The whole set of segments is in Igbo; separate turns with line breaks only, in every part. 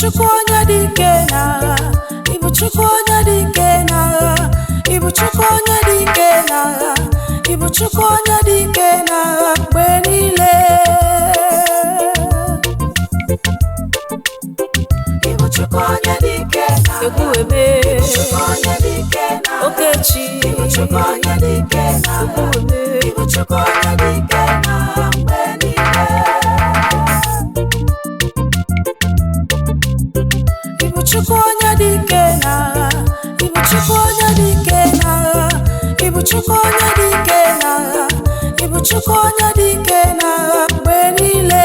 Ibuchukwu onye dike n'agha, Ibuchukwu onye dike n'agha, Ibuchukwu onye dike n'agha, Ibuchukwu onye dike n'agha mgbe niile. Ibuchukwu onye dike n'agha, Ekwueme, Ibuchukwu onye dike n'agha, Okechi, Ibuchukwu onye dike n'agha, Ekwueme, Ibuchukwu onye dike n'agha mgbe niile. Ibuchukwu onye dike n'agha, Ibuchukwu onye dike n'agha, Ibuchukwu onye dike n'agha, Ibuchukwu onye dike n'agha mgbe niile.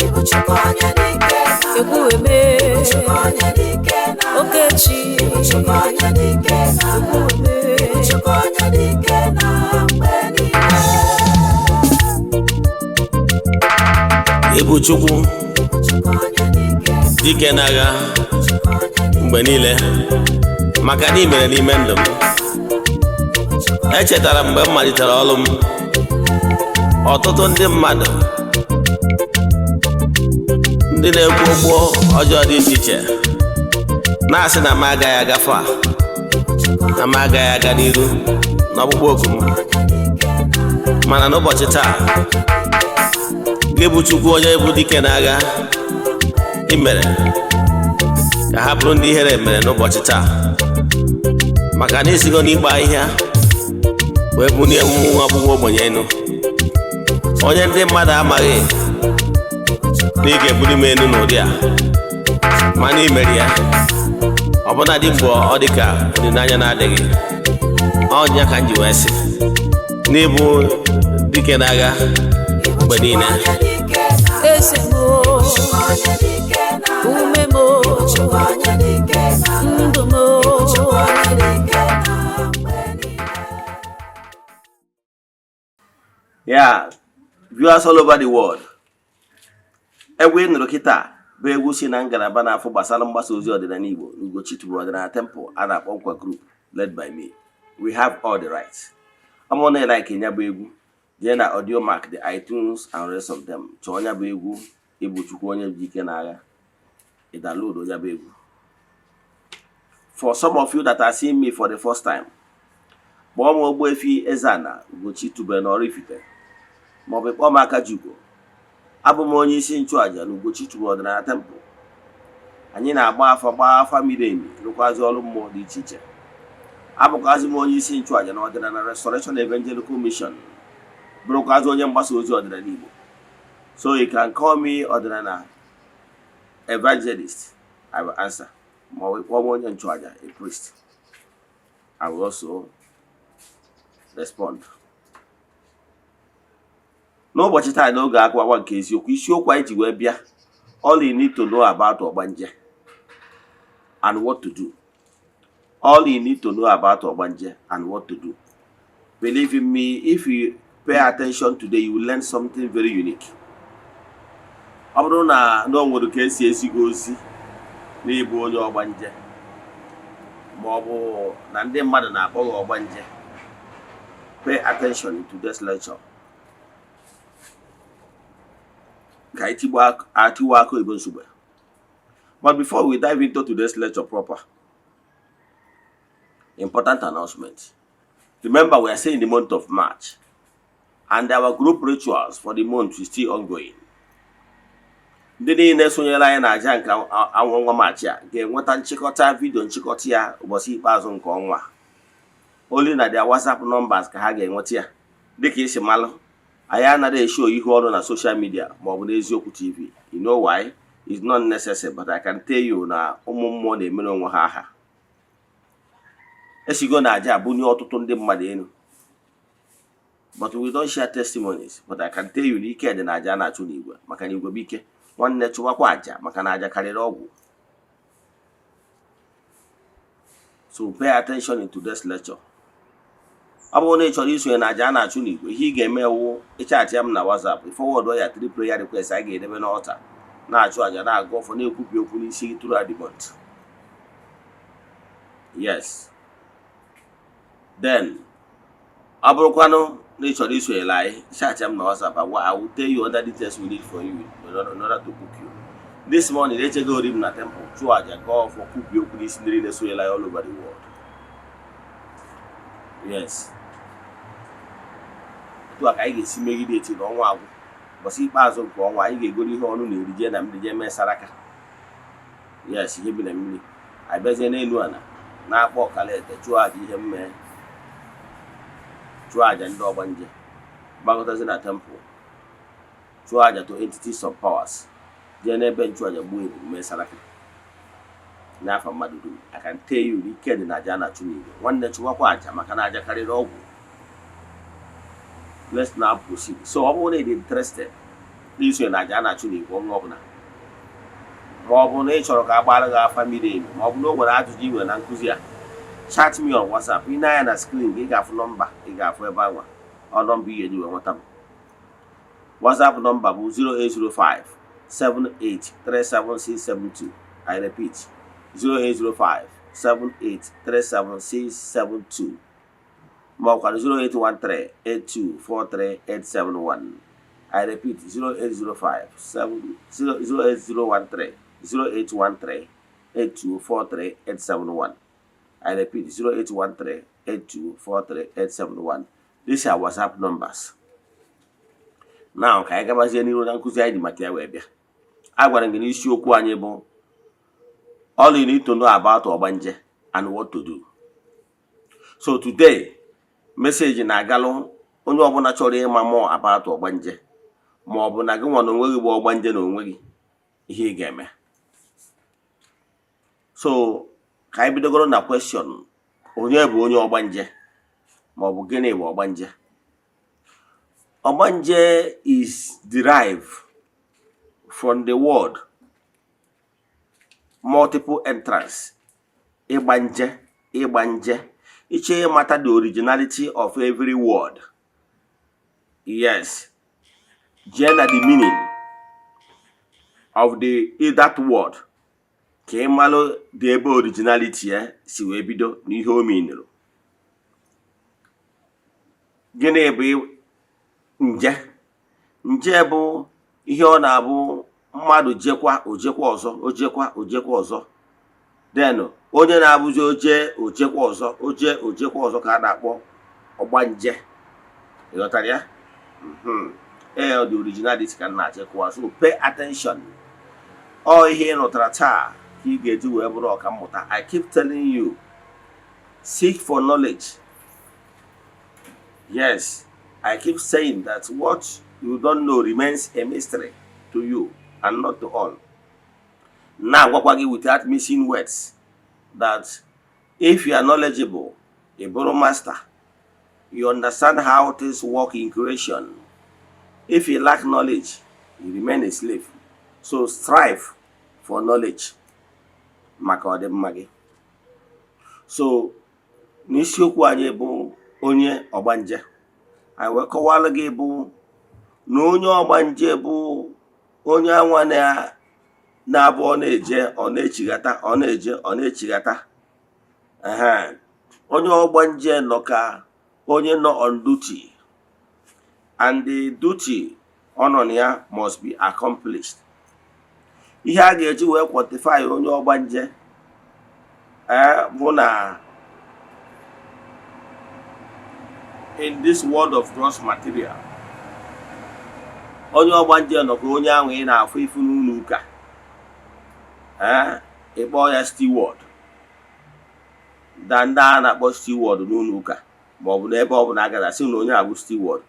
Ibuchukwu onye dike n'agha, Ekwueme, Ibuchukwu onye dike n'agha, Okechi, Ibuchukwu onye dike n'agha, Ekwueme, Ibuchukwu onye dike n'agha mgbe niile.
Ibuchukwu dike n'agha mgbe niile maka na imere n'ime ndụ m. Echetara mgbe m malitere ọrụ m, ọtụtụ ndị mmadụ ndị na-ekwu okwu ọjọọ dị iche iche na-asị na m agaghị agafe a, na m agaghị aga n'iru n'ọkpụkpọ oku m. Mana n'ụbọchị taa, gị bụ Chukwu onye bụ dike n'agha, i mere ka ha bụrụ ndị ihere mere n'ụbọchị taa, maka na isigo n'ikpe ahịhịa wee bunie nwa ọgbụgbọ ogbenye enu, onye ndị mmadụ amaghị na ị ga-ebuli m enu n'ụdị a, mana i mere ya ọbụna dị mgbe ọ dị ka olileanya na-adịghị. Ọnya ka m ji wee sị n'ịbụ dike n'agha mgbe niile.
Eze-Mo, Ume-Mo, Ndụ-Mo.
Yeah, viewers all over the world. Egwu ị nụrụ kịta bụ egwu si na ngalaba na-afụ gbasara mgbasa ozi ọdịnala Igbo n'Ugochi tubelu ọdịnala temple a na-akpọ Nkwa Group led by me. We have all the rights. I'm on a like nya bụ egwu, jee na audio mark, the iTunes and rest of them. Chọọ nya bụ egwu Ibuchukwu onye dike n'agha, ị download nya bụ egwu. For some of you that are seeing me for the first time, kpọọ m Ogbuefi Eze-Ana Ugochi tubelu n'Oraifite, maọbụ kpọọ m Akajugo. Abụ m onye isi nchụaja n'Ugochi tubelu ọdịnala temple. Anyị na-agba afa miri emi, rụkwazi ọrụ mmụọ dị iche iche. Abụkwazi m onye isi nchụaja na ọdịnala Restoration Evangelical Mission, bụrụkwazi onye mgbasa ozi ọdịnala Igbo. So you can call me ọdịnala evangelist, I will answer. Ma ọ bụ onye nchụaja, a priest, I will also respond. N'ụbọchị taa n'oge akụkọ nke eziokwu, isiokwu anyị ji wee bịa, all you need to know about Ogbanje and what to do. All you need to know about Ogbanje and what to do. Believe in me, if you pay attention today, you will learn something very unique. Ọ bụrụ na nwere ka esi esigo ozi n'ịbụ onye Ogbanje, ma ọ bụ na ndị mmadụ na-akpọ gị Ogbanje, pay attention to this lecture. Ka itiwa aka Igbo nsogbe. But before we dive into today's lecture proper, important announcement. Remember, we are still in the month of March, and our group rituals for the month is still ongoing. Ndị niile sonyere anyị na aja nke ọnwa March a ga-enweta nchịkọta vidio nchịkọta ya ụbọchị ikpeazụ nke ọnwa. Only na their WhatsApp numbers ka ha ga-enweta ya. Dịka isi malụ, anyị anaghị eshow ihu ọrụ na social media ma ọ bụ n'eziokwu TV. You know why? It's not necessary, but I can tell you na ụmụ mmụọ na-emere onwe ha aha. Esigo na aja abụnye ọtụtụ ndị mmadụ enu. But we don't share testimonies. But I can tell you na ike dị na aja na-achụ n'igwe, maka na igwe bụ ike. Nwanne chụwakwa aja maka na aja karịrị ọgwụ. So pay attention in today's lecture. Ọ bụrụ na ị chọrọ isonye na aja na-achụ n'igwe, ihe ị ga-eme wụ ịchaatị m na WhatsApp, forward ya 3 prayer requests anyị ga-edebe n'ọta, na-achụ aja na-agụ ọfọ na-ekwubi okwu n'isi gị throughout the month. Yes. Then, ọ bụrụkwanụ nature this way like chat am na WhatsApp. I will tell you other details we need for you in order to book you. This morning they go read na temple to aja go for cook you this nri so like all over the world. Yes. To aka ị ga-esi megide eti n'ọnwa agwụ bọsị ikpeazụ nke ọnwa anyị ga-egoro ihe ọnụ na-erije na mberije mee saraka. Yes, ihe bi na mmiri abịazie n'elu ana na-akpọ ọkalete chụọ aja ihe mmee chụọ aja ndị ọgbanje gbakọtazi na temple chụọ aja to entities of powers jee n'ebe nchụaja gbuo ebu mee saraka n'afọ mmadụ dum. I can tell you ike dị na aja na-achụ n'igwe nwanne chụwakwa aja maka na aja karịrị ọgwụ. Let's now proceed. So ọ bụrụ na ị dị interested n'iso na aja na-achụ n'igwe onye ọbụla ma ọ bụ na ị chọrọ ka agbara gị afa miri emi ma ọ bụ na o nwere ajụjụ i nwere na nkụzi a, chat me on WhatsApp. Ị na-anya na screen ị ga-afụ nọmba ị ga-afụ ebe anwa ọ nọmba ị ga-eji wee nweta m. WhatsApp nọmba bụ 08057837672. I repeat 08057837672 ma ọ kwara 08138243871. I repeat 0813-0813-8243871. I repeat 0813-8243871. These are WhatsApp numbers. Now ka anyị gabazie n'iru na nkụzi anyị dị maka ya wee bịa. A gwara gị n'isiokwu anyị bụ all you need to know about Ogbanje and what to do. So today message na-agalụ onye ọbụla chọrọ ịma more about Ogbanje ma ọ bụ na gị nwa na onwe gị bụ Ogbanje na onwe gị ihe ị ga-eme. So ka anyị bidogoro na question onye bụ onye Ogbanje ma ọ bụ gịnị bụ Ogbanje. Ogbanje is derived from the word multiple entrance. Igbanje. Iche matter the originality of every word. Yes. Gender the meaning of that word. Ka ịmalụ the ebe originality si wee bido n'ihe o meanụrụ. Gịnị bụ nje? Nje bụ ihe ọ na-abụ mmadụ jekwa ojekwa ọzọ. Then onye na-abụzi ojekwa ọzọ ka a na-akpọ Ogbanje. Ịghọtara ya? The originality ka na-achịkwa. So pay attention. Ọ ihe ị nụtara taa ka ị ga-eji wee bụrụ ọkammụta. I keep telling you, seek for knowledge. Yes, I keep saying that what you don't know remains a mystery to you and not to all. Now, without missing words, that if you are knowledgeable, a borrow master, you understand how things work in creation. If you lack knowledge, you remain a slave. So strive for knowledge. So, n'isiokwu anyị bụ onye Ogbanje. Anyị wee kọwalụ gị bụ na onye Ogbanje bụ onye anwa na-abụ ọ na-eje ọ na-echighata. Onye Ogbanje nọ ka onye nọ on duty, and the duty ọ nọ na ya must be accomplished. Ihe a ga-eji wee quantify onye Ogbanje bụ na in this world of gross material, onye Ogbanje nọ ka onye ahụ ị na-afụ ifu n'ụlọ ụka ịkpọ ya steward. Ndị a na-akpọ steward n'ụlọ ụka ma ọ bụ n'ebe ọ bụ na agada sị na onye a bụ steward.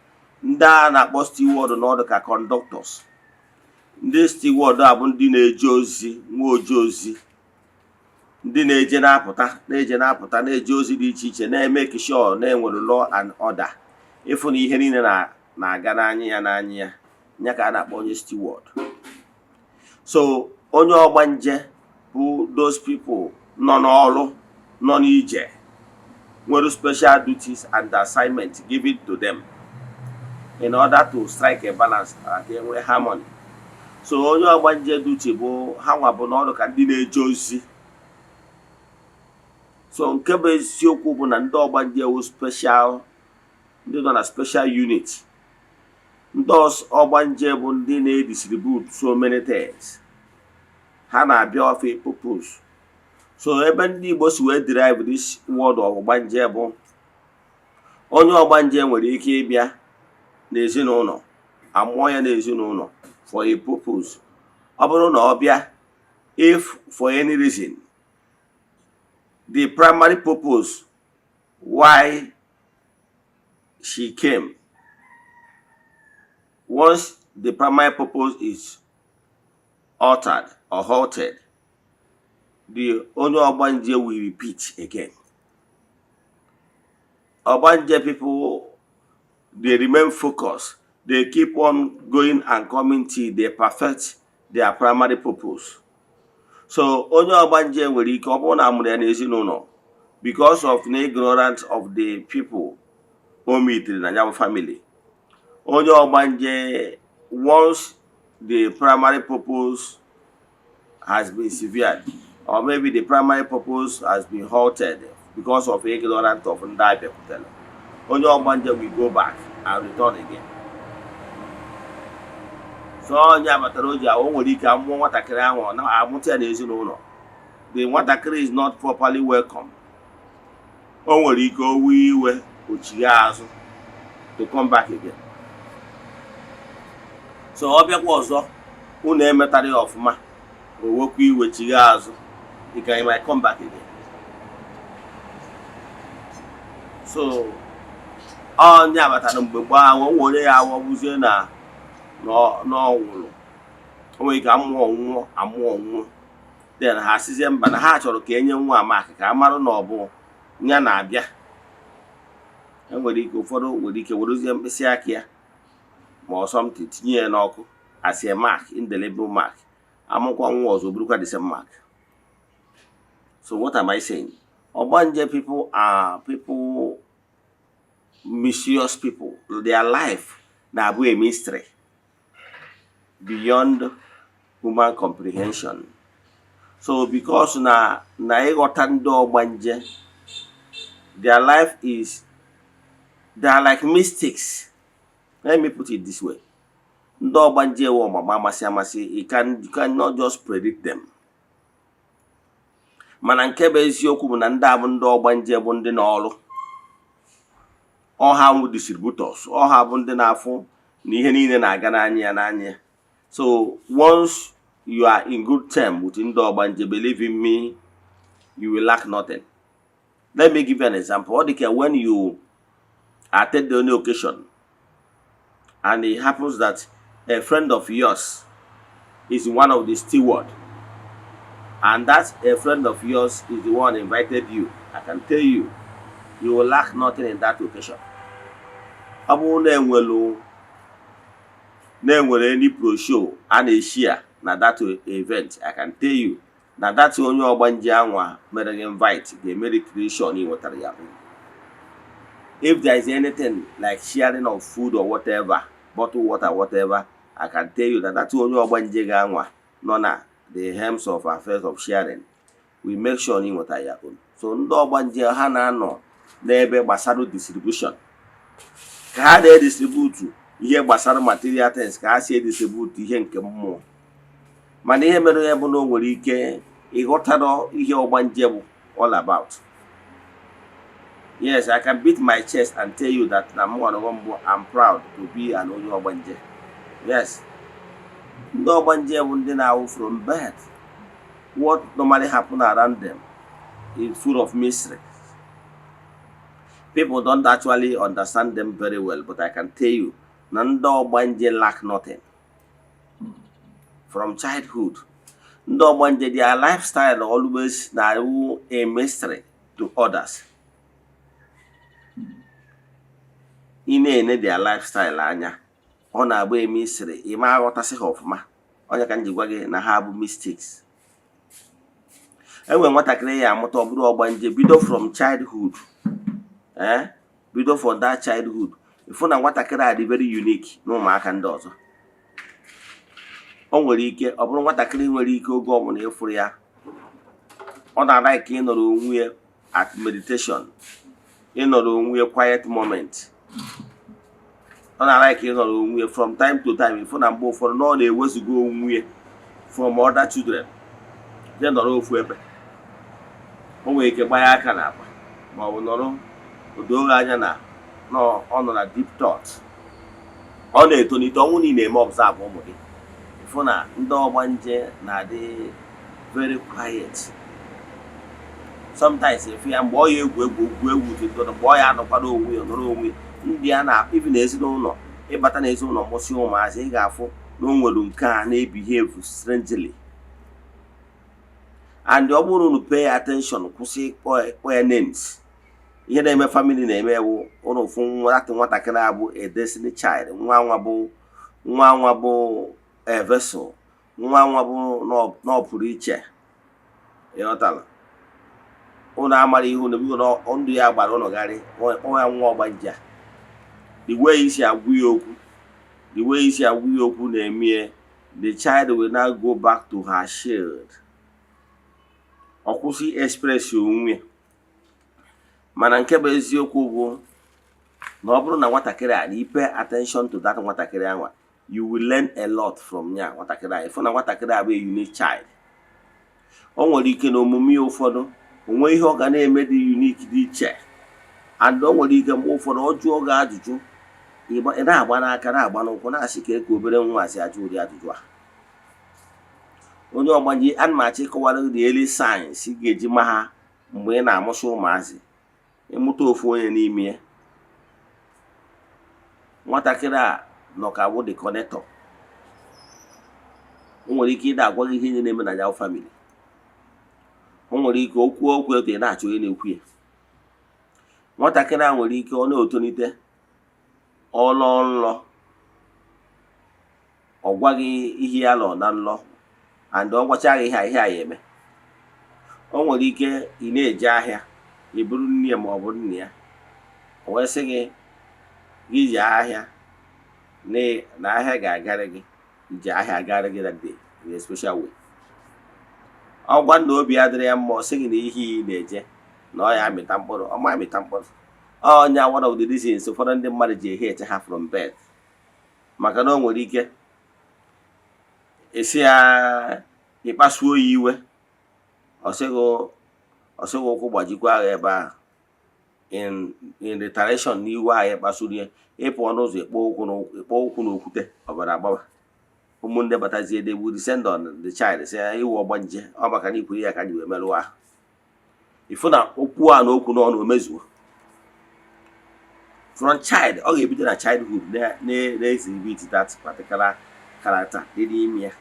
Ndị a na-akpọ steward n'ọdụ ka conductors. Ndị steward a bụ ndị na-eje ozi, nwa oje ozi, ndị na-eje na-apụta na-eje ozi dị iche iche, na-eme sure na-enwere law and order. Ịfụ na ihe niile na-aga n'anya ya ka a na-akpọ onye steward. So onye Ogbanje bụ those people nọ n'ọrụ, nọ n'ije, nwere special duties and assignments given to them in order to strike a balance and enwe harmony. So onye Ogbanje duty bụ ha nwa bụ n'ọrụ ka ndị na-eje ozi. So nke bụ eziokwu bụ na ndị Ogbanje wụ special ndị nọ na special unit. Ndị Ogbanje bụ ndị na-distribute so many things. Ha na-abịa of a purpose. So ebe ndị Igbo si wee derive this word of Ogbanje bụ onye Ogbanje nwere ike ịbịa n'ezinụlọ, amụọ ya n'ezinụlọ for a purpose. Ọ bụrụ na ọ bịa, if for any reason the primary purpose why she came, once the primary purpose is altered or halted, the only Ogbanje will repeat again. Ogbanje people, they remain focused. They keep on going and coming till they perfect their primary purpose. So onye Ogbanje nwere ike ọ bụrụ na amụrụ ya n'ezinụlọ, because of the ignorance of the people o metere na ya family. Onye Ogbanje, once the primary purpose has been severed, or maybe the primary purpose has been halted because of ignorance of ndị abịakwutere, onye Ogbanje will go back and return again. So onye abatara o ji ahụ nwere ike amụọ nwatakịrị ahụ na amụta ya n'ezinụlọ. The nwatakịrị is not properly welcome. O nwere ike o wee iwe ochigha azụ to come back again. So ọ bịakwa ọzọ, unu emetara ya ọfụma, o wekwa iwe chigha azụ, he might come back again. So onye abatara mgbe gbaa ahụ, o nwere ya awọbuzie na n'ọnwụrụ. O nwere ike amụọ ọnwụọ. Then ha sizie mba na ha chọrọ ka enye nwa amaka ka amarụ na ọ bụ ya na-abịa. Enwere ike ụfọdụ nwere ike werezie mkpịsị aka ya ma ọ something tinye ya n'ọkụ as a mark, indelible mark. Amụkwa nwa ọzọ bụrụkwa the same mark. So what am I saying? Ogbanje people are people, mysterious people. Their life na-abụ a mystery beyond human comprehension. So because na ịghọta ndị Ogbanje, their life is, they are like mystics. Let me put it this way. Ndị Ogbanje wụ ọmama amasị, you cannot just predict them. Mana nke bụ eziokwu bụ na ndị abụ ndị Ogbanje bụ ndị n'ọrụ. Ọha bụ distributors, ọha bụ ndị na-afụ na ihe niile na-aga n'anya. So once you are in good term with ndị Ogbanje, believe in me, you will lack nothing. Let me give you an example. When you attend the only occasion, and it happens that a friend of yours is one of the steward, and that a friend of yours is the one invited you, I can tell you, you will lack nothing in that occasion. Abu na-enwere any pro show and a share na that event, I can tell you na that onye Ogbanje anwa mere invite ga-emere creation inwetara ya. If there is anything like sharing of food or whatever, bottled water, whatever, I can tell you that onye Ogbanje ga-anwa nọ na the helms of affairs of sharing, we make sure inwetara ya own. So ndị Ogbanje ha na-anọ n'ebe gbasara distribution, ka ha na-distribute ihe gbasara material things, ka ha si distribute ihe nke mmụọ. Mana ihe mere ya bụ na o nwere ike ịghọtara ihe Ogbanje bụ all about. Yes, I can beat my chest and tell you that I'm proud to be an onye Ogbanje. Yes. Ndị Ogbanje bụ ndị na-awụ from birth. What normally happen around them is full of mystery. People don't actually understand them very well, but I can tell you, ndị Ogbanje lack nothing. From childhood, ndị Ogbanje, their lifestyle always na-awụ a mystery to others. Ị na-ene their lifestyle anya, ọ na-abụ a mystery, ị ma aghọtasị ha ọfụma. Onye ka m ji gwa gị na ha bụ mystics. Enwe nwatakịrị ya amụta ọ bụrụ Ogbanje bido from childhood. Bido from that childhood, ifu na nwatakịrị a dị very unique na ụmụaka ndị ọzọ. O nwere ike ọ bụrụ nwatakịrị nwere ike oge ọbụla ịfụrụ ya, ọ na-like ịnọrọ onwe ya at meditation, ịnọrọ onwe ya quiet moment, ọ na-like ịnọrọ onwe ya from time to time ịfụ na mgbe ụfọdụ na ọ na-ewezuga onwe ya from other children jee nọrọ ofu ebe. O nwere ike gbanye aka n'akpa ma ọ bụ nọrọ odoghị anya na ọ nọ na deep thought. Ọ na-etonite ọnwụ niile eme observe ụmụ gị ịfụ na ndị ọgbanje na-adị very quiet. Sometimes efu ya mgbe ọ ya egwu tụtụrụ mgbe ọ ya anọkwado onwe ya nọrọ onwe ndị a na-ibi n'ezinụlọ ịbata n'ezinụlọ mụsị ụmụazị ị ga-afụ na o nwere nke a na-ebehave strangely. And ọ bụrụ unu pay attention kwụsị ịkpọ ya names. Ihe na-eme family na-eme ewu ụnụ fụ nwatakịrị abụ a destiny child, nwa nwa bụ a vessel, nwa bụ na ọ pụrụ iche. Ịghọtala? Ụnụ amara ihe unu bigo na ndụ ya gbara ụnụ garị kpọọ ya nwa ọgbanje. The way isi agwụ ya okwu na-eme the child will now go back to her shield. Ọ kwụsị express onwe. Mana nke bụ eziokwu bụ na ọ bụrụ na nwatakịrị a na pay attention to that nwatakịrị anwa, you will learn a lot from ya nwatakịrị a. Ịfụ na nwatakịrị a bụ a unique child. O nwere ike na omume ụfọdụ onwe ihe ọ ga na-eme dị unique dị iche, and o nwere ike mgbe ụfọdụ ọ jụọ gị ajụjụ ị na-agba n'aka na-agba n'ụkwụ na-asị ka obere nwa si ajụ ụdị ajụjụ a. Onye ọgbanje ana m achọ ịkọwara gị early signs ị ga-eji ma ha mgbe ị na-amụsị ụmụazị. Ịmụta ofu onye n'ime ya. Nwatakịrị a nọ ka bụ the connector. O nwere ike ịda agwa gị ihe na-eme na ya family. O nwere ike okwu etu ị na-achọ onye na-ekwu ya. Nwatakịrị a nwere ike ọ na-etonite ọlọ nlọ, ọ gwaghị ihe ya lọ na nlọ, and ọ gwachaghị ihe a ya eme. O nwere ike ị na-eje ahịa ị bụrụ nne ya ma ọ bụ nne ya, o wee sị gị ji ahịa na ahịa ga-agarị gị, iji ahịa agarị gị that day in a special way. Ọ gwa na obi adịrị ya mma, ọ sị gị na ihe ị na-eje na ọ ya amịta mkpụrụ, ọ ma amịta mkpụrụ. Onye one of the reasons ụfọdụ ndị mmadụ ji hate ha from birth, maka na o nwere ike esi ya ịkpasuo ya iwe, ọ sịghị ụkwụ gbajikwa agha ebe ahụ in retaliation n'iwe ahụ ịkpasuru ya, ịpụ ọnụ ụzọ ịkpọ ụkwụ n'okwute ọbara agbawa. Ụmụnne batazie they will descend on the child sị ya iwu ọgbanje, ọ maka na ikwuru ya ka anyị wee merụọ ahụ. Ịfụ na okwu a na okwu n'ọnụ omezuo from child. Ọ ga-ebido na childhood na-exhibit that particular character dị n'ime ya.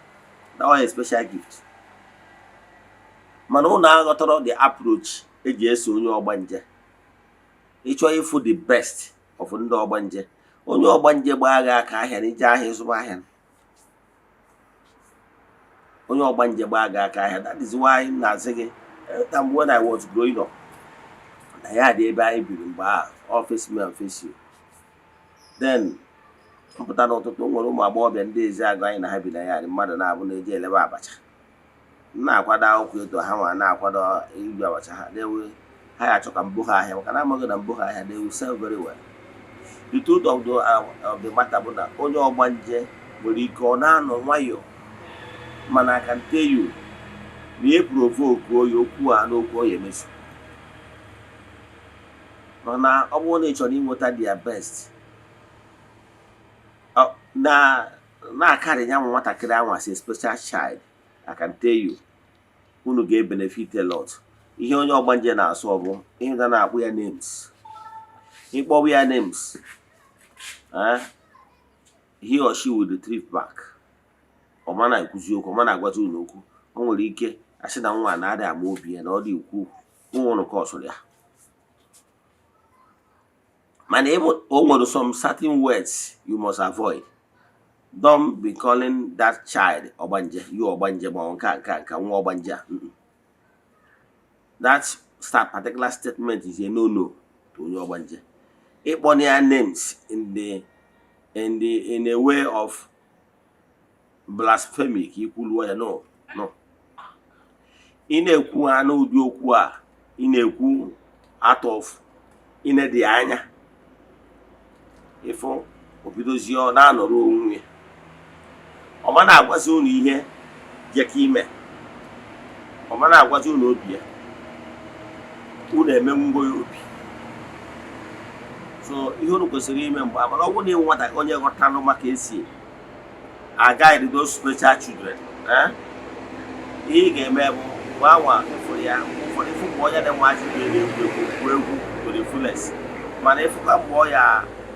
That was a special gift. Mana ụnụ aghọtara the approach eji eso onye ọgbanje. Ịchọ ịfụ the best of ndị ọgbanje. Onye ọgbanje gbaa gị aka ahịa na ije ahịa ịzụba ahịa. Onye ọgbanje gbaa gị aka ahịa. That is why m na-asị gị when I was growing up, na ya dị ebe anyị biri mgbe ahụ, all face me and face you. Then mpụta n'ụtụtụ nwere ụmụ agbọghọbịa ndị Eze-Agụ anyị na ha bi na ya dị mmadụ na-abụ na-eji elebe abacha. Na-akwado akwụkwọ eto ha nwa na-akwado iri abacha ha. Ha ya achọ ka mbụ ha ahịa, maka na amaghị na mbụ ha ahịa they will sell very well. The truth of the matter bụ na onye ọgbanje nwere ike ọ na-anọ nwayọọ, mana I can tell you na eprovoke oyi okwu a n'okwu ọ ya emeso. Mana ọ bụrụ na ị chọrọ inweta their best, na-akarị ya nwatakịrị ahụ as a special child, I can tell you unu ga-benefit a lot. Ihe onye ọgbanje na-asụ ọ bụ ihe ga na-akpụ ya names. Ịkpọwa ya names, he or she will retrieve back. Ọ ma na-ekwuzi okwu, ọ ma na-agwazi unu okwu. O nwere ike asị na nwa na-adị ama obi ya na ọ dị ukwu ụnụ ka ọ sụrụ ya. Mana o nwere some certain words you must avoid. Don't be calling that child Ogbanje, you Ogbanje, ma nka nwa Ogbanje. That particular statement is a no-no to onye Ogbanje. Ịkpọ ya names in a way of blasphemic, ikwulu ya no. Ị na-ekwu ha n'ụdị okwu a, ị na-ekwu out of inedi anya. ịfụ obidozie ọ na-anọrọ onwe ọ ma na-agwazi unu ihe jeka ime ọ ma na-agwazi unu obi ya unu emenwugo ya obi so ihe unu kwesịrị ime mgbe mana ọ bụrụ na ịnwe nwata onye ghọtalụ maka esi guide those special children ihe ị ga-eme bụ gbanwa ịfụrụ ya ụfọdụ ịfụ mgbe onye na-enweazị egwu egwu to the fullest mana ịfụkwa mgbe ọ ya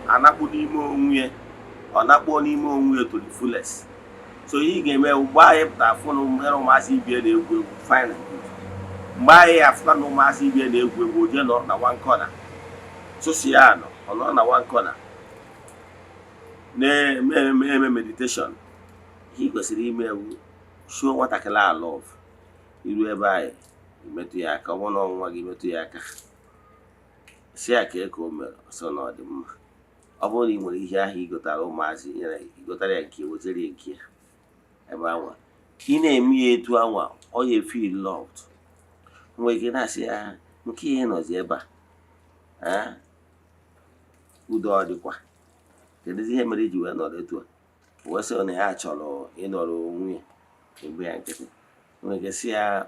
anakpu n'ime onwe ọ nakpuo n'ime onwe to the fullest so ihe ị ga-eme mgbe anyị pụtara fụ na ụmụazị ibie na-egwu egwu fine mgbe anyị afụkwa na ụmụazị ibie na-egwu egwu oje nọ na one corner sosi ya nọ ọ nọ na one corner na-eme meditation ihe ị kwesịrị ime ewu show nwatakịrị a love iru ebe anyị imetụ ya aka ọ bụrụ na ọnwa gị metụ ya aka si ya ka o mere ọsọ na ọ dị mma ọ bụrụ na ị nwere ihe ahụ igotara ụmụazị igotara ya nke wetere ya nke ya ebe anwa ị na-eme ya etu anwa ọ ya feel loved nwere ike na-asị ya nke ihe nọzi ebe a udo ọ dịkwa kedụzi ihe mere iji wee nọrọ etu a wee sị na ya chọrọ ịnọrọ onwe ya egbe ya nkịtị nwere ike sị ya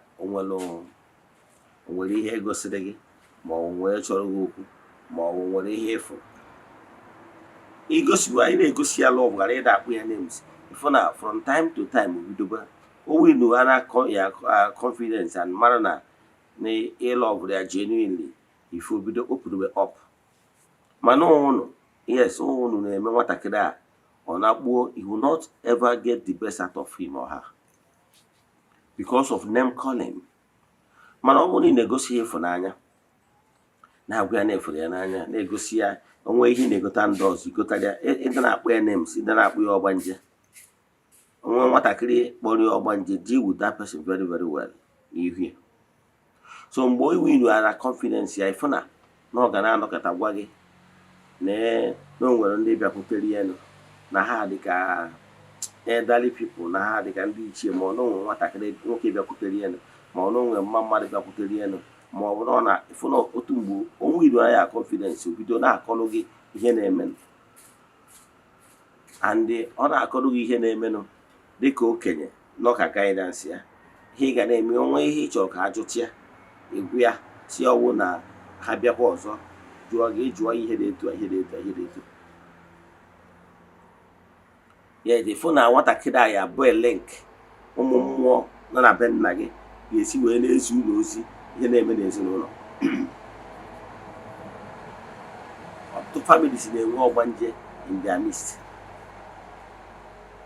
onwere ihe gosiri gị ma ọ nwere chọrọ gị okwu ma ọ nwere ihe ịfụ igosiwa anyị na-egosi ya lọv ghara ịda akpụ ya names ifụ na from time to time bidoba owinu ana ya confidence and mara na ịlọv ya genuinely ifo bido open up mana ụnụ yes ụnụ na-eme nwatakịrị a ọ na-akpuo he will not ever get the best out of him or her because of name calling mana ọ bụrụ na ị na-egosi ya ịfụnanya na-agwa ya na-efere ya n'anya na-egosi ya onwe ihe na-egota ndị ọzọ igotara ya ịdị na-akpọ ya names ịdị na-akpọ ya ọgbanje onwe nwatakịrị kpọrọ ya ọgbanje deal with that person very very well n'ihu ya so mgbe o winu ara confidence ya ịfụ na ọ ga na-anọkọta gwa gị na o nwere ndị bịakwutere ya na ha dịka elderly people na ha dịka ndị ichie ma ọ na onwe nwatakịrị nwoke bịakwutere ya ma ọ na onwe mmadụ bịakwutere ya ma ọ bụrụ na ịfụ na otu mgbe onwe iru anya confidence obido na-akọrọ gị ihe na-emenụ and ọ na-akọrọ gị ihe na-emenụ dịka okenye n'ọka guidance ya ihe ị ga na-eme onwe ihe ị chọrọ ka ajụcha ya egwu ya si ọwụ na ha bịakwa ọzọ jụọ gị jụọ ihe na-eto ihe na-eto ihe na-eto ya ịfụ na nwatakịrị a ya bụ link ụmụ mmụọ nọ na be nna gị ga-esi wee na-ezi ụlọ ozi ihe na-eme n'ezinụlọ ọtụtụ families na-enwe ọgbanje in their midst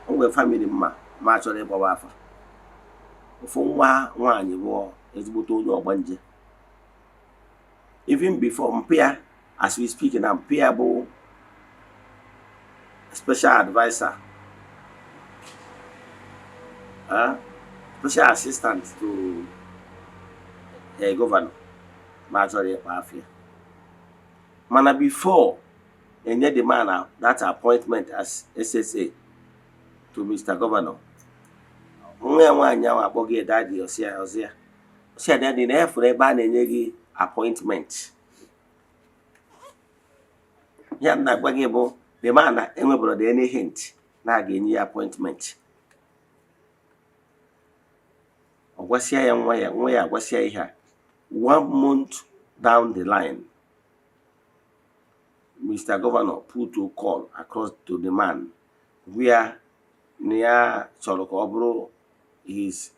o nwere family ma chọrọ ịgbawa afa ofu nwa nwaanyị bụ ezigbote onye ọgbanje even before mpịa as we speak na mpịa bụ special advisor special assistant to a governor ma chọrọ ịkpa afịa mana before enye the man that appointment as SSA to Mr. Governor nwa ya nwaanyị ahụ akpọghị daddy ọsịa daddy na efere ebe a na-enye gị appointment ya na-agwa gị bụ the man enwebụrụ the any hint na a ga-enye ya appointment ọ gwasịa ya nwa ya agwasịa ihe a 1 month down the line Mr. Governor put a call across to the man where ya chọrọ ka ọ bụrụ his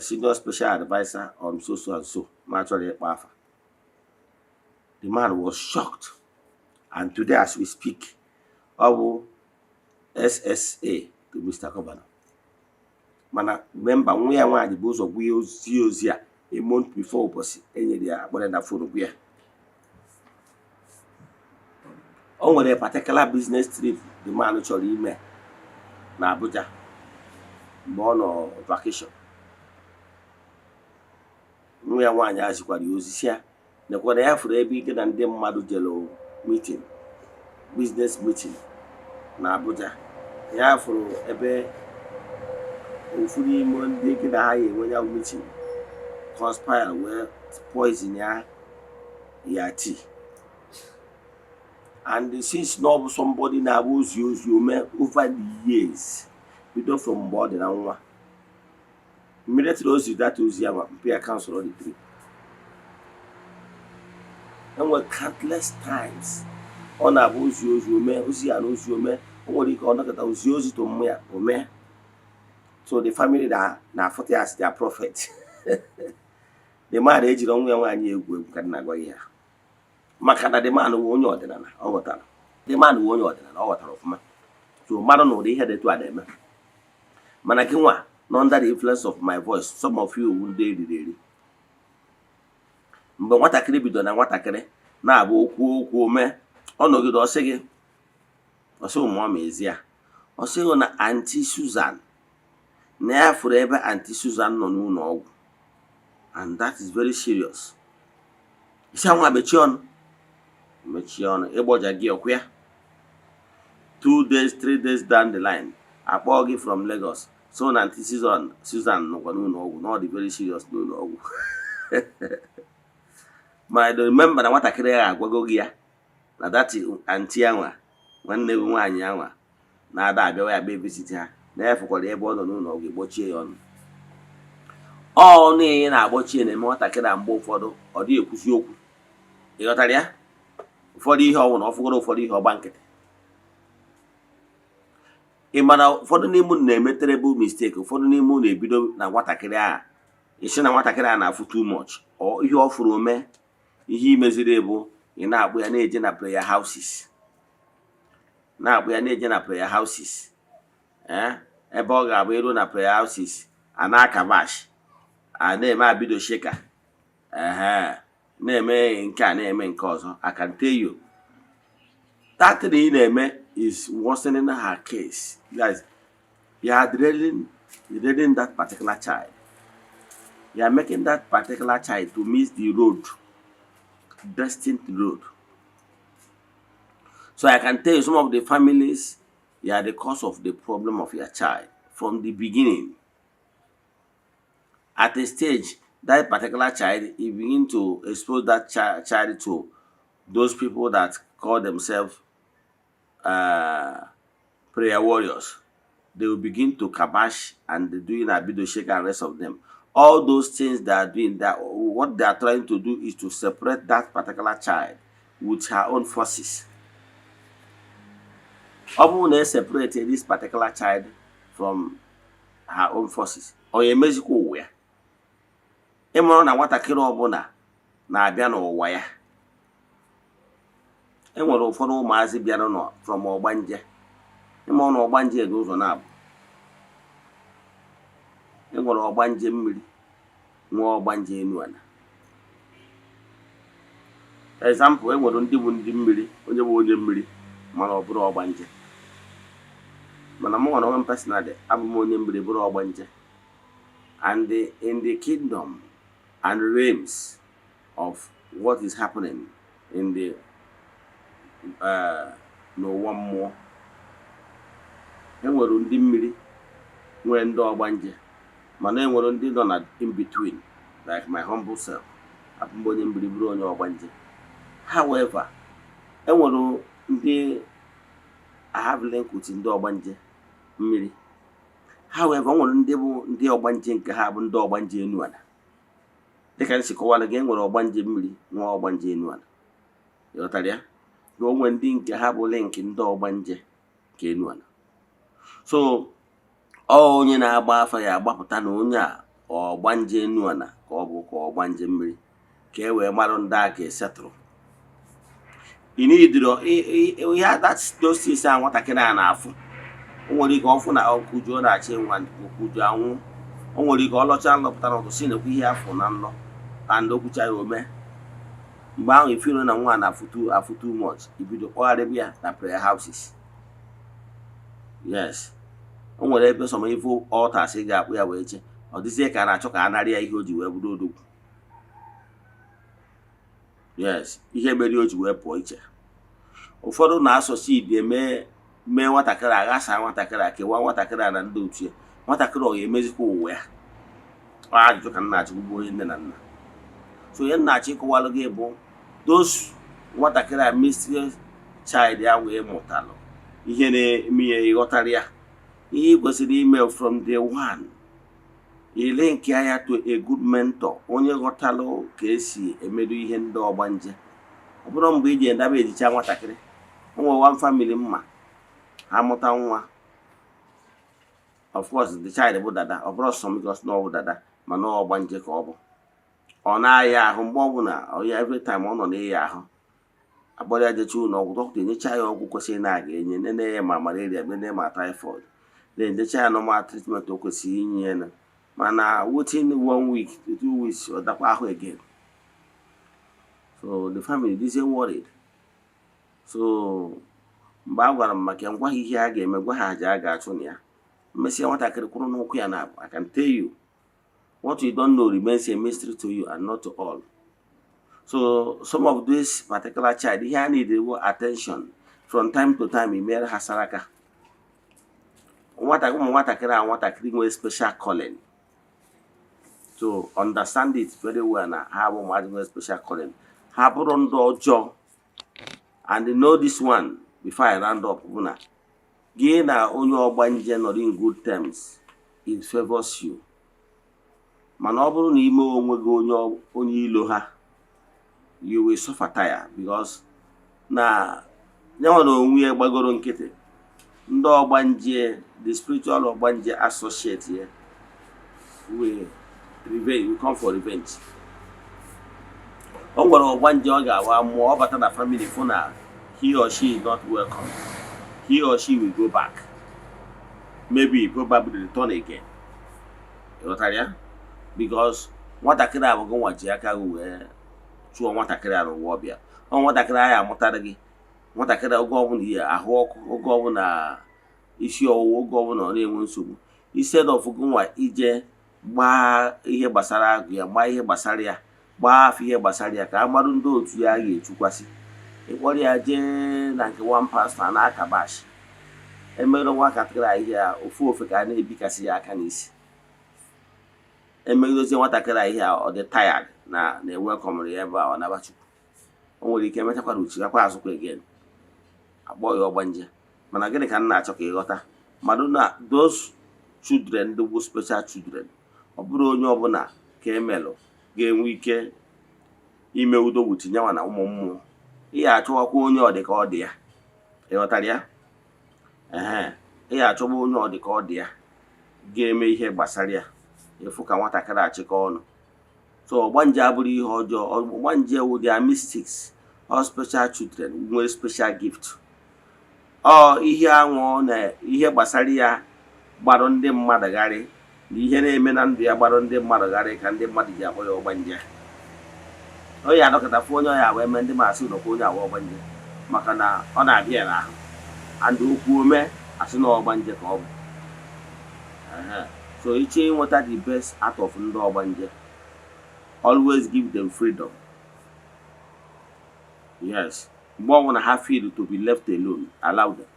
senior special advisor on so and so ma chọrọ ịkpa afa. The man was shocked and today as we speak ọ bụ SSA to Mr. Governor mana memba nwa ya nwaanyị bụ ụzọ gwa ya ozi a a month before ụbọchị enyere ya akpọrọ na fonu gwa ya o nwere particular business trip the man chọrọ ime na Abuja mgbe ọ nọ vacation nwa ya nwaanyị azikwara ya ozi ya nekwara ya fụrụ ebe ike na ndị mmadụ jere meeting business meeting na Abuja ya fụrụ ebe ofu n'ime ndị ike na ha enwe ya meeting conspire wee poison ya tea And since no somebody now who's used you over the years, we do from more than one. Immediately those that use your pay accounts for all the three. And we countless times on a who's used you who's and who's you what do you call that was used to me. So the family that now 40 as their prophet. The man age don't want you can not go here. Makana the man who won your dinner, or what? The man who won your dinner, or what of man. So, Madam, no, they had it to them. Manakinwa, not under the influence of my voice, some of you will daily. But what I can be done and what I can now, who me, oh no, good or say, or so, Mommy is here. Or say on Auntie Susan. Never forever Auntie Susan no. And that is very serious. You say, I'm a Mechion, Eboja Gioquia. 2 days, 3 days down the line, I bought it from Lagos. So Auntie Susan no, not the very serious no. But I don't remember what I create go here. Now that is Auntie Anwa, when they were Anwa. Now that I be visit her. Therefore, the able no watching on. All nay in our watching and what I can both for or the Kusioku. You got there? For the home or for the banquet. Imana for the name a terrible mistake, for the name a bit na what I can. It's not what I can for too much. Or you offer me, he miserable in our we are agent at prayer houses. Now we are agent at prayer houses. A bog we run at prayer houses, an akabash, a name I be the shaker. Name in can name in cause. I can tell you that the name is worsening her case. Guys, you are dreading that particular child. You are making that particular child to miss the road, destined road. So I can tell you some of the families, you are the cause of the problem of your child from the beginning. At a stage, that particular child, you begin to expose that child to those people that call themselves prayer warriors. They will begin to kabash and doing a bit of shake and rest of them. All those things they are doing, that what they are trying to do is to separate that particular child with her own forces. Often they separate this particular child from her own forces. Or a magical way. Emma na watakịrị ọbụla na-abịa n'ụwa ya. Enwere ụfọdụ ụmụazị bịara nọ from Ogbanje. Ịma na Ogbanje dị ụzọ na-abụ. Enwere Ogbanje mmiri, nwa Ogbanje Eze-Ana. Example, enwere ndị bụ ndị mmiri, onye bụ onye mmiri, mana ọ bụrụ Ogbanje. Mana mụ nwere onwe personally, abụ m onye mmiri bụrụ Ogbanje. And in the kingdom and realms of what is happening in the no one more. Enwere ndị mmiri nwere ndị Ogbanje, mana enwere ndị nọ na in between, like my humble self. Abụ m onye mmiri bụrụ onye Ogbanje. However, enwere ndị I have link with ndị Ogbanje mmiri. However, enwere ndị bụ ndị Ogbanje nke ha bụ ndị Ogbanje Eze-Ana. Dịka nsi kọwara gị, enwere Ogbanje mmiri nwa Ogbanje Eze-Ana. Ịghọtara ya? Na onwe ndị nke ha bụ link ndị Ogbanje nke Eze-Ana. So onye na-agba afa ya agbapụta na onye a Ogbanje Eze-Ana ka ọ bụ ka Ogbanje mmiri ka e wee marụ ndị a ka esetụrụ. You need to yeah, that's those things I want to get an afụ. Onwere ike ọfụ na ọkụjuo na-achị nwa okuju anwụ. Onwere ike ọlọcha nlọpụta na ọtụsị na-ekwu ihe afụ na nlọ and okwucha ya ome. Mgbe ahụ ifiro na nwa na-afụ too much, ibido kpọgharịbịa na prayer houses. Yes. Onwere ebe some evil altars ị ga-akpụ ya wee che. Ọ dịzie ka a na-achọ ka a narị ya ihe o ji wee bụrụ odogwu. Yes, ihe mere o ji wee pụọ iche. Ụfọdụ na-asọsi ide mee nwatakịrị aghasa nwatakịrị akewa nwatakịrị na ndị otu ya. Nwatakịrị ọ ga-emezikwa ụwa ya. Ọ ajụjụ ka nna achị ugbo onye nne na nna. So ihe nna achị ịkọwalụ gị bụ those nwatakịrị mysterious child ya wee mụtalụ ihe na-eme ya ịghọtara ya ihe ị kwesịrị ime from day one ile nke ya to a good mentor onye ghọtalụ ka esi emedu ihe ndị ọgbanje ọ bụrụ mgbe iji endaba ejicha nwatakịrị onwe one family mma ha mụta nwa of course the child bụ dada ọ bụrụ sọ because na ọ bụ dada mana ọgbanje ka ọ bụ ọ na-aya ahụ mgbe ọbụla ọya every time ọ nọ na-eya ahụ agbara ya jecha ụlọ ọgwụ dọkịta enyecha ya ọgwụ kwesịrị na-aga enye nene ya ma malaria nene ma typhoid na-enyecha ya normal treatment o kwesịrị inye ya mana within 1 week to 2 weeks ọ dakwa ahụ again. So the family isn't worried. So mgbe a gwara m maka ngwa ha ihe a ga-eme gwa ha aja a ga-achụ na ya mmesịa nwatakịrị kwụrụ n'ụkwụ ya na I can tell you what you don't know remains a mystery to you and not to all. So some of this particular child ihe a need attention from time to time imere ha saraka ụmụ nwatakịrị a nwatakịrị nwere special calling. So understand it very well na ha bụ ụmụazị nwere special calling. Ha bụrụ ndị ọjọọ and know this one before I round up bụ na gị na onye ọgbanje nọrọ in good terms it favors you. Mana ọ bụrụ na ime onwe gị onye ilo ha you will suffer tire because na nyanwa na onwe ya gbagoro nkịtị ndị ọgbanje the spiritual ọgbanje associate ya will come for revenge. O nwere ọgbanje ọ ga-awa mmụọ ọ bata na family fụ na he or she is not welcome. He or she will go back. Maybe probably return again. Ịghọtara ya? Because nwatakịrị abụghị nwa ji aka gị wee chụọ nwatakịrị a n'ụwa ọbịa. Ọ nwatakịrị ahụ amụtara gị nwatakịrị oge ọbụla ihe ahụ ọkụ oge ọbụla isi ọwụwa oge ọbụla ọ na-enwe nsogbu instead of gị nwa ije gbaa ihe gbasara agụ ya gbaa ihe gbasara ya gbaa afọ ihe gbasara ya ka a marụ ndị otu ya ga-echukwasị ịkpọrọ ya jee na nke one pastor na-aka bash emerụ nwatakịrị a ihe a ofu ofe ka a na-ebikasị ya aka n'isi emegozie nwatakịrị a ihe a ọ dị tired na-ewelcome ya ebe a ọ nabachukwu o nwere ike emechakwara uchi akwa azụkwa again akpọ ya ọgbanje. Mana gịnị ka m na-achọ ka ịghọta mmadụ na those children ndị bụ special children ọ bụrụ onye ọbụla ka emelụ ga-enwe ike ime udo wutinye nwa na ụmụ mmụọ ihe achọwakwa onye ọ dị ka ọ dị ya ịghọtara ya ihe achọgba onye ọ dị ka ọ dị ya ga-eme ihe gbasara ya efu ka nwatakịrị achịkọ ọnụ. So ọgbanje abụrụ ihe ọjọọ. Ọgbanje wụ their mystics or special children nwere special gift ọ ihe anwụ na ihe gbasara ya gbarụ ndị mmadụ gharị na ihe na-eme na ndụ ya gbarụ ndị mmadụ gharị ka ndị mmadụ ji akpọ ya ọgbanje. Onye adọkịta fụ onye ọya wee mee ndị masị ụlọkwa onye awa ọgbanje maka na ọ na-abịa n'ahụ and okwu ome asị na ọgbanje ka ọ bụ. So iche ịnweta the best out of ndị ọgbanje always give them freedom. Yes, mgbe ọbụla ha feel to be left alone allow them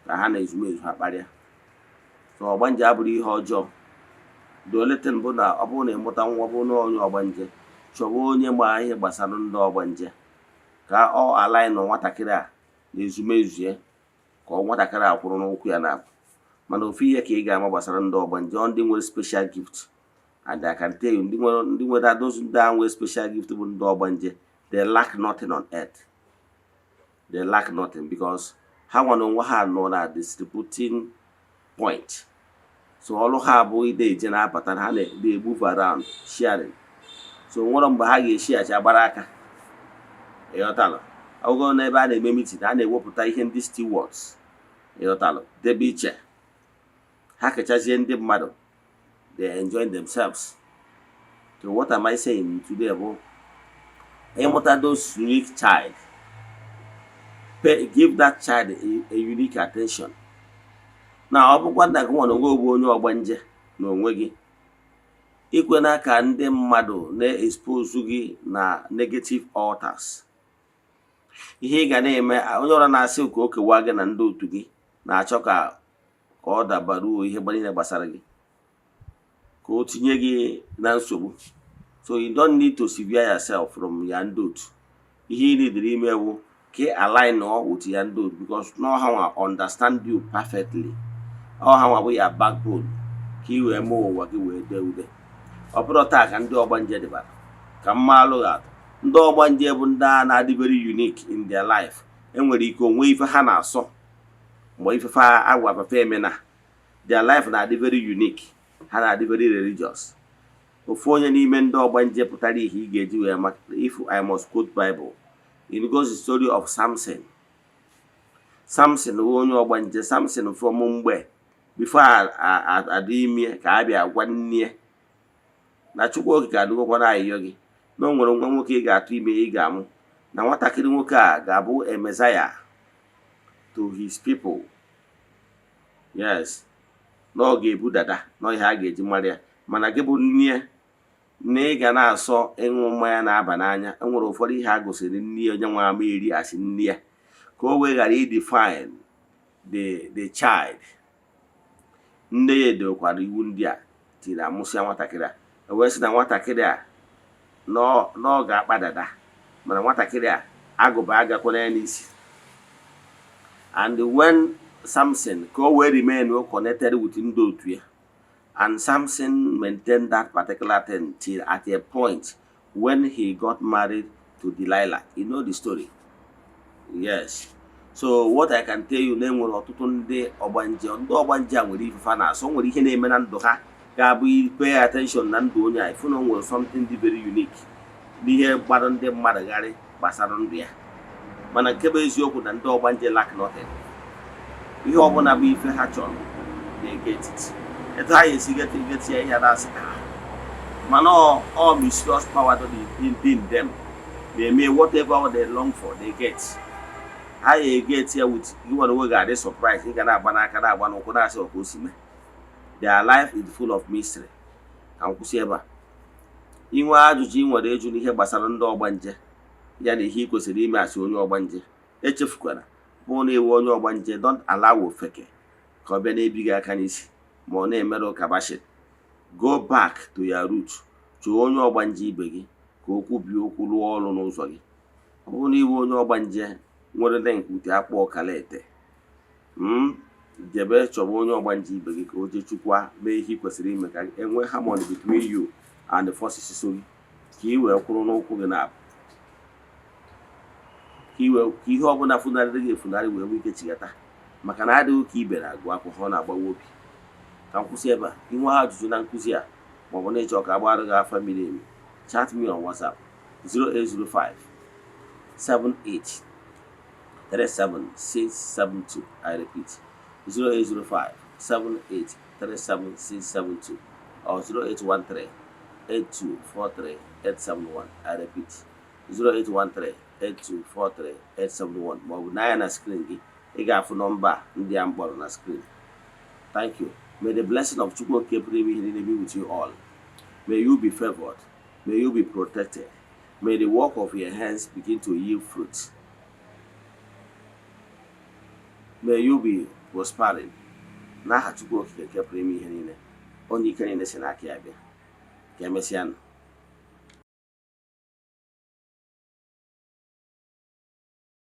ka ha na ezumezu ha kparịa. So ọgbanje abụrụ ihe ọjọọ. The only thing bụ na ọ bụrụ na ịmụta nwa bụ na onye ọgbanje chọba onye ma ihe gbasara ndị ọgbanje ka ọ align nwatakịrị a na ezumezu ya ka nwatakịrị a kwụrụ n'ụkwụ ya na mana ofu ihe ka ị ga-ama gbasara ndị ọgbanje ndị nwere special gift and I can tell you ndị nwere those ndị a nwere special gift bụ ndị ọgbanje they lack nothing on earth. They lack nothing because ha nwa n'onwe ha nọ na distributing point. So ọrụ ha bụ ide eje na-abata ha they move around sharing. So nwere mgbe ha ga-eshi acha gbara aka ịghọtalụ ọgụgụ n'ebe a na-eme meeting a na-ewepụta ihe ndị stewards ịghọtalụ debe iche ha kechazie ndị mmadụ they enjoy themselves. So what am I saying today bụ ịmụta those unique child give that child a unique attention. Na ọ bụkwa na gị nwa na onwe bụ onye ọgbanje na onwe gị ikwe na ka ndị mmadụ na-expose gị na negative altars. Ihe ị ga na-eme onye ọra na-asị ka o kewa gị na ndị otu gị na-achọ ka ọ dabaruo ihe niile gbasara gị ka o tinye gị na nsogbu. So you don't need to severe yourself from ya ndị otu. Ihe ị nidiri ime bụ ke align no with ya ndo, because no how understand you perfectly. All how we are backbone ki we mo wa ki we de ude. Opuro ta ka ndị Ogbanje dị bara ka mmalụ ga ndị Ogbanje bụ ndị a na-adị very unique in their life. Enwere ike onwe ife ha na-asọ ma ife fa agwa papa emena. Their life na-adị very unique, ha na-adị very religious. Ofu onye n'ime ndị Ogbanje pụtara ihe ị ga-eji wee maka, if I must quote Bible, it goes the story of Samson. Samson bụ onye Ogbanje. Samson from mgbe before adị ime ka a bịa gwa nne na Chukwu Okike adịgokwana ayịyọ gị na o nwere nwa nwoke ị ga-atụ ime ị ga-amụ, na nwatakịrị nwoke a ga-abụ a Messiah to his people. Yes, na ọ ga-ebu dada na ihe a ga-eji mara ya, mana gị bụ nne na ị ga na-asọ ịṅụ mmanya na-aba n'anya. Enwere ụfọdụ ihe a gosiri nne onye nwa ama eri asị nne ya ka o wee ghara idefine the child. Nne ya edokwara iwu ndị a tiri amụsịa nwatakịrị a. Wee sị na nwatakịrị a na ọ ga-akpa dada, mana nwatakịrị a agụba agakwana ya n'isi. And when Samson ka o wee remain connected with ndị otu ya, and Samson maintained that particular thing till at a point when he got married to Delilah. You know the story. Yes. So what I can tell you, na enwere ọtụtụ ndị Ogbanje. Ndị Ogbanje a nwere ife fa na-asọ, nwere ihe na-eme na ndụ ha ga-abụ pay attention na ndụ onye a ifu na nwere something very unique n'ihe gbara ndị mmadụ gharị gbasara ndụ ya. Mana nke bụ eziokwu na ndị Ogbanje lack nothing. Ihe ọbụla bụ ife ha chọrọ, they get it. Etu ha esi get ya ihe na-asị mana all mysterious power in them. They may whatever they long for, they get. Ha get here with you want to get surprise. Ị ga na-agba n'aka na-agba n'ụkwụ na-asị ọka osime. Their life is full of mystery. Ka nkwụsị ebe a. Inwe ajụjụ ị nwere eju n'ihe gbasara ndị Ogbanje ya na ihe ị kwesịrị ime asị onye Ogbanje, echefukwara bụ na ewu onye Ogbanje. Don't allow ofeke ka ọ bịa na-ebi gị aka n'isi ma ọ na-emerụ kabashi. Go back to your root. Chọọ onye Ogbanje ibe gị ka okwu bi okwu rụọ ọrụ n'ụzọ gị. Ọ bụrụ na iwu onye Ogbanje nwere ndị nkwute akpọ ọkala ete, jebe chọba onye Ogbanje ibe gị ka o jee chukwa mee ihe ị kwesịrị ime ka enwe harmony between you and the forces so gị, ka ị wee kwụrụ n'ụkwụ gị na-abụ, ka ihe ọbụla funarịrị gị efunarị wee nwee ike chighata, maka na adịghị ka ibe na-agụ akwụkwọ ọ na-agbawa obi. Ka nkwụsị ebe a. Inwe ajụjụ na nkụzi a maọbụ na ịchọ ka agbara gị afa miri emi, chat me on WhatsApp 0805 78 37672. I repeat 0805 78 37672 or 0813 8243 871. I repeat 0813 8243 871. maọbụ na ya na screen gị ị ga-afụ nọmba ndị a mkpọrọ na screen. Thank you. May the blessing of Chukwu Okike be with you all. May you be favored. May you be protected. May the work of your hands begin to yield fruit. May you be prospering. N'aha Chukwu Okike nke pụrụ ime ihe niile, onye ike niile si n'aka ya bịa. Ka emesịa.